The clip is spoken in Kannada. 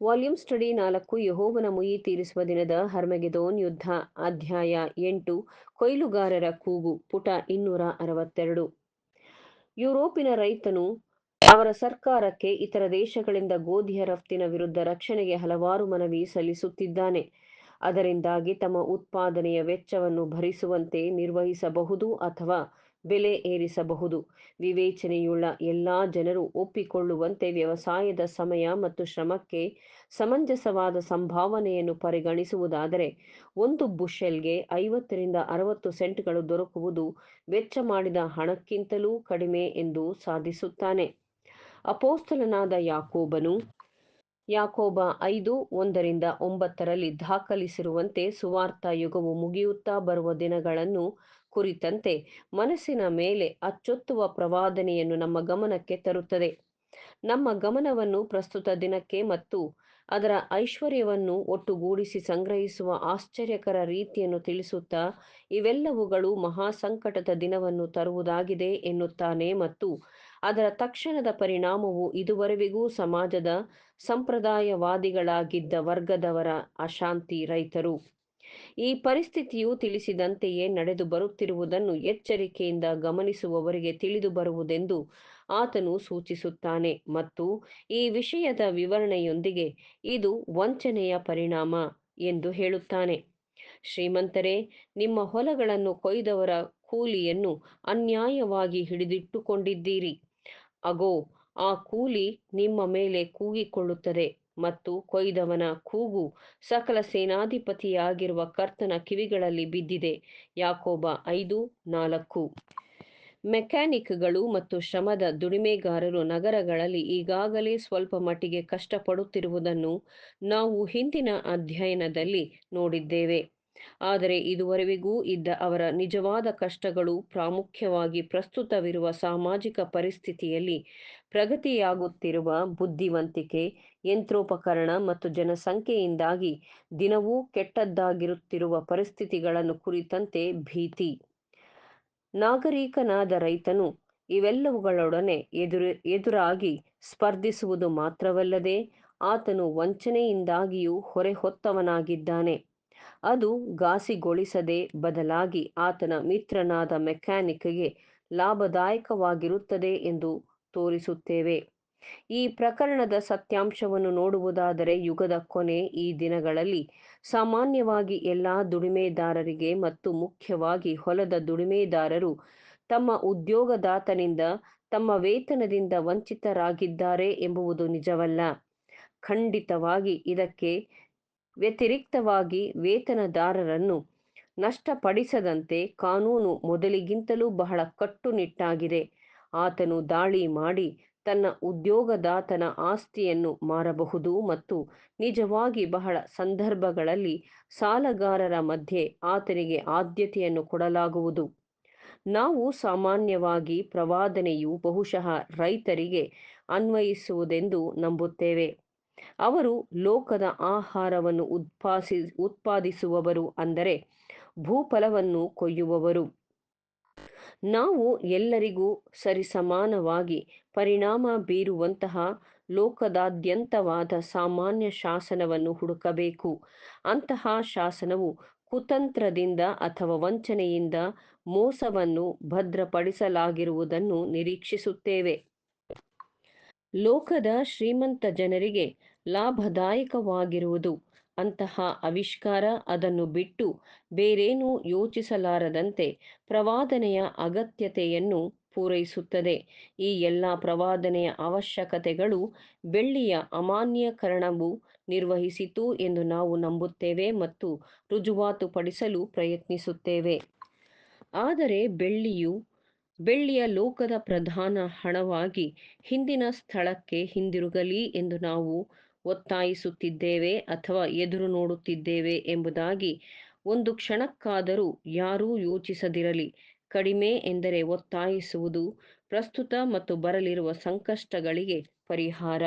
ವಾಲ್ಯೂಮ್ ಸ್ಟಡಿ 4 ಯೆಹೋವನ ಮುಯ್ಯಿ ತೀರಿಸುವ ದಿನದ ಹರ್ಮಗೆದೋನ್ ಯುದ್ಧ ಅಧ್ಯಾಯ 8 ಕೊಯ್ಲುಗಾರರ ಕೂಗು ಪುಟ 262. ಯುರೋಪಿನ ರೈತನು ಅವರ ಸರ್ಕಾರಕ್ಕೆ ಇತರ ದೇಶಗಳಿಂದ ಗೋಧಿಯ ರಫ್ತಿನ ವಿರುದ್ಧ ರಕ್ಷಣೆಗೆ ಹಲವಾರು ಮನವಿ ಸಲ್ಲಿಸುತ್ತಿದ್ದಾನೆ. ಅದರಿಂದಾಗಿ ತಮ್ಮ ಉತ್ಪಾದನೆಯ ವೆಚ್ಚವನ್ನು ಭರಿಸುವಂತೆ ನಿರ್ವಹಿಸಬಹುದು ಅಥವಾ ಬೆಲೆ ಏರಿಸಬಹುದು. ವಿವೇಚನೆಯುಳ್ಳ ಎಲ್ಲಾ ಜನರು ಒಪ್ಪಿಕೊಳ್ಳುವಂತೆ ವ್ಯವಸಾಯದ ಸಮಯ ಮತ್ತು ಶ್ರಮಕ್ಕೆ ಸಮಂಜಸವಾದ ಸಂಭಾವನೆಯನ್ನು ಪರಿಗಣಿಸುವುದಾದರೆ 1 ಬುಷೆಲ್ಗೆ 50 ರಿಂದ 60 ಸೆಂಟ್ಗಳು ದೊರಕುವುದು ವೆಚ್ಚ ಮಾಡಿದ ಹಣಕ್ಕಿಂತಲೂ ಕಡಿಮೆ ಎಂದು ಸಾಧಿಸುತ್ತಾನೆ. ಅಪೊಸ್ತಲನಾದ ಯಾಕೋಬನು ಯಾಕೋಬ 5:1-9 ದಾಖಲಿಸಿರುವಂತೆ ಸುವಾರ್ತ ಯುಗವು ಮುಗಿಯುತ್ತಾ ಬರುವ ದಿನಗಳನ್ನು ಕುರಿತಂತೆ ಮನಸ್ಸಿನ ಮೇಲೆ ಅಚ್ಚೊತ್ತುವ ಪ್ರವಾದನೆಯನ್ನು ನಮ್ಮ ಗಮನಕ್ಕೆ ತರುತ್ತದೆ. ನಮ್ಮ ಗಮನವನ್ನು ಪ್ರಸ್ತುತ ದಿನಕ್ಕೆ ಮತ್ತು ಅದರ ಐಶ್ವರ್ಯವನ್ನು ಒಟ್ಟುಗೂಡಿಸಿ ಸಂಗ್ರಹಿಸುವ ಆಶ್ಚರ್ಯಕರ ರೀತಿಯನ್ನು ತಿಳಿಸುತ್ತಾ ಇವೆಲ್ಲವುಗಳು ಮಹಾಸಂಕಟದ ದಿನವನ್ನು ತರುವುದಾಗಿದೆ ಎನ್ನುತ್ತಾನೆ ಮತ್ತು ಅದರ ತಕ್ಷಣದ ಪರಿಣಾಮವು ಇದುವರೆವಿಗೂ ಸಮಾಜದ ಸಂಪ್ರದಾಯವಾದಿಗಳಾಗಿದ್ದ ವರ್ಗದವರ ಅಶಾಂತಿ. ರೈತರು ಈ ಪರಿಸ್ಥಿತಿಯು ತಿಳಿಸಿದಂತೆಯೇ ನಡೆದು ಬರುತ್ತಿರುವುದನ್ನು ಎಚ್ಚರಿಕೆಯಿಂದ ಗಮನಿಸುವವರಿಗೆ ತಿಳಿದು ಬರುವುದೆಂದು ಆತನು ಸೂಚಿಸುತ್ತಾನೆ ಮತ್ತು ಈ ವಿಷಯದ ವಿವರಣೆಯೊಂದಿಗೆ ಇದು ವಂಚನೆಯ ಪರಿಣಾಮ ಎಂದು ಹೇಳುತ್ತಾನೆ. ಶ್ರೀಮಂತರೇ, ನಿಮ್ಮ ಹೊಲಗಳನ್ನು ಕೊಯ್ದವರ ಕೂಲಿಯನ್ನು ಅನ್ಯಾಯವಾಗಿ ಹಿಡಿದಿಟ್ಟುಕೊಂಡಿದ್ದೀರಿ. ಅಗೋ, ಆ ಕೂಲಿ ನಿಮ್ಮ ಮೇಲೆ ಕೂಗಿಕೊಳ್ಳುತ್ತದೆ ಮತ್ತು ಕೊಯ್ದವನ ಕೂಗು ಸಕಲ ಸೇನಾಧಿಪತಿಯಾಗಿರುವ ಕರ್ತನ ಕಿವಿಗಳಲ್ಲಿ ಬಿದ್ದಿದೆ. ಯಾಕೋಬ 5:4. ಮೆಕ್ಯಾನಿಕ್ಗಳು ಮತ್ತು ಶ್ರಮದ ದುಡಿಮೆಗಾರರು ನಗರಗಳಲ್ಲಿ ಈಗಾಗಲೇ ಸ್ವಲ್ಪ ಮಟ್ಟಿಗೆ ಕಷ್ಟಪಡುತ್ತಿರುವುದನ್ನು ನಾವು ಹಿಂದಿನ ಅಧ್ಯಯನದಲ್ಲಿ ನೋಡಿದ್ದೇವೆ. ಆದರೆ ಇದುವರೆವಿಗೂ ಇದ್ದ ಅವರ ನಿಜವಾದ ಕಷ್ಟಗಳು ಪ್ರಾಮುಖ್ಯವಾಗಿ ಪ್ರಸ್ತುತವಿರುವ ಸಾಮಾಜಿಕ ಪರಿಸ್ಥಿತಿಯಲ್ಲಿ ಪ್ರಗತಿಯಾಗುತ್ತಿರುವ ಬುದ್ಧಿವಂತಿಕೆ, ಯಂತ್ರೋಪಕರಣ ಮತ್ತು ಜನಸಂಖ್ಯೆಯಿಂದಾಗಿ ದಿನವೂ ಕೆಟ್ಟದ್ದಾಗುತ್ತಿರುವ ಪರಿಸ್ಥಿತಿಗಳನ್ನು ಕುರಿತಂತೆ ಭೀತಿ. ನಾಗರಿಕನಾದ ರೈತನು ಇವೆಲ್ಲವುಗಳೊಡನೆ ಎದುರಾಗಿ ಸ್ಪರ್ಧಿಸುವುದು ಮಾತ್ರವಲ್ಲದೆ ಆತನು ವಂಚನೆಯಿಂದಾಗಿಯೂ ಹೊರೆ ಹೊತ್ತವನಾಗಿದ್ದಾನೆ. ಅದು ಘಾಸಿಗೊಳಿಸದೆ ಬದಲಾಗಿ ಆತನ ಮಿತ್ರನಾದ ಮೆಕ್ಯಾನಿಕ್ಗೆ ಲಾಭದಾಯಕವಾಗಿರುತ್ತದೆ ಎಂದು ತೋರಿಸುತ್ತೇವೆ. ಈ ಪ್ರಕರಣದ ಸತ್ಯಾಂಶವನ್ನು ನೋಡುವುದಾದರೆ ಯುಗದ ಕೊನೆ ಈ ದಿನಗಳಲ್ಲಿ ಸಾಮಾನ್ಯವಾಗಿ ಎಲ್ಲಾ ದುಡಿಮೆದಾರರಿಗೆ ಮತ್ತು ಮುಖ್ಯವಾಗಿ ಹೊಲದ ದುಡಿಮೆದಾರರು ತಮ್ಮ ಉದ್ಯೋಗದಾತನಿಂದ ತಮ್ಮ ವೇತನದಿಂದ ವಂಚಿತರಾಗಿದ್ದಾರೆ ಎಂಬುದು ನಿಜವಲ್ಲ. ಖಂಡಿತವಾಗಿ ಇದಕ್ಕೆ ವ್ಯತಿರಿಕ್ತವಾಗಿ ವೇತನದಾರರನ್ನು ನಷ್ಟಪಡಿಸದಂತೆ ಕಾನೂನು ಮೊದಲಿಗಿಂತಲೂ ಬಹಳ ಕಟ್ಟುನಿಟ್ಟಾಗಿದೆ. ಆತನು ದಾಳಿ ಮಾಡಿ ತನ್ನ ಉದ್ಯೋಗದಾತನ ಆಸ್ತಿಯನ್ನು ಮಾರಬಹುದು ಮತ್ತು ನಿಜವಾಗಿ ಬಹಳ ಸಂದರ್ಭಗಳಲ್ಲಿ ಸಾಲಗಾರರ ಮಧ್ಯೆ ಆತನಿಗೆ ಆದ್ಯತೆಯನ್ನು ಕೊಡಲಾಗುವುದು. ನಾವು ಸಾಮಾನ್ಯವಾಗಿ ಪ್ರವಾದನೆಯು ಬಹುಶಃ ರೈತರಿಗೆ ಅನ್ವಯಿಸುವುದೆಂದು ನಂಬುತ್ತೇವೆ. ಅವರು ಲೋಕದ ಆಹಾರವನ್ನು ಉತ್ಪಾದಿಸುವವರು, ಅಂದರೆ ಭೂಫಲವನ್ನು ಕೊಯ್ಯುವವರು. ನಾವು ಎಲ್ಲರಿಗೂ ಸರಿಸಮಾನವಾಗಿ ಪರಿಣಾಮ ಬೀರುವಂತಹ ಲೋಕದಾದ್ಯಂತವಾದ ಸಾಮಾನ್ಯ ಶಾಸನವನ್ನು ಹುಡುಕಬೇಕು. ಅಂತಹ ಶಾಸನವು ಕುತಂತ್ರದಿಂದ ಅಥವಾ ವಂಚನೆಯಿಂದ ಮೋಸವನ್ನು ಭದ್ರಪಡಿಸಲಾಗಿರುವುದನ್ನು ನಿರೀಕ್ಷಿಸುತ್ತೇವೆ. ಲೋಕದ ಶ್ರೀಮಂತ ಜನರಿಗೆ ಲಾಭದಾಯಕವಾಗಿರುವುದು ಅಂತಹ ಆವಿಷ್ಕಾರ ಅದನ್ನು ಬಿಟ್ಟು ಬೇರೇನೂ ಯೋಚಿಸಲಾರದಂತೆ ಪ್ರವಾದನೆಯ ಅಗತ್ಯತೆಯನ್ನು ಪೂರೈಸುತ್ತದೆ. ಈ ಎಲ್ಲ ಪ್ರವಾದನೆಯ ಅವಶ್ಯಕತೆಗಳು ಬೆಳ್ಳಿಯ ಅಮಾನ್ಯೀಕರಣವು ನಿರ್ವಹಿಸಿತು ಎಂದು ನಾವು ನಂಬುತ್ತೇವೆ ಮತ್ತು ರುಜುವಾತುಪಡಿಸಲು ಪ್ರಯತ್ನಿಸುತ್ತೇವೆ. ಆದರೆ ಬೆಳ್ಳಿಯ ಲೋಕದ ಪ್ರಧಾನ ಹಣವಾಗಿ ಹಿಂದಿನ ಸ್ಥಳಕ್ಕೆ ಹಿಂದಿರುಗಲಿ ಎಂದು ನಾವು ಒತ್ತಾಯಿಸುತ್ತಿದ್ದೇವೆ ಅಥವಾ ಎದುರು ನೋಡುತ್ತಿದ್ದೇವೆ ಎಂಬುದಾಗಿ ಒಂದು ಕ್ಷಣಕ್ಕಾದರೂ ಯಾರೂ ಯೋಚಿಸದಿರಲಿ. ಕಡಿಮೆ ಎಂದರೆ ಒತ್ತಾಯಿಸುವುದು ಪ್ರಸ್ತುತ ಮತ್ತು ಬರಲಿರುವ ಸಂಕಷ್ಟಗಳಿಗೆ ಪರಿಹಾರ.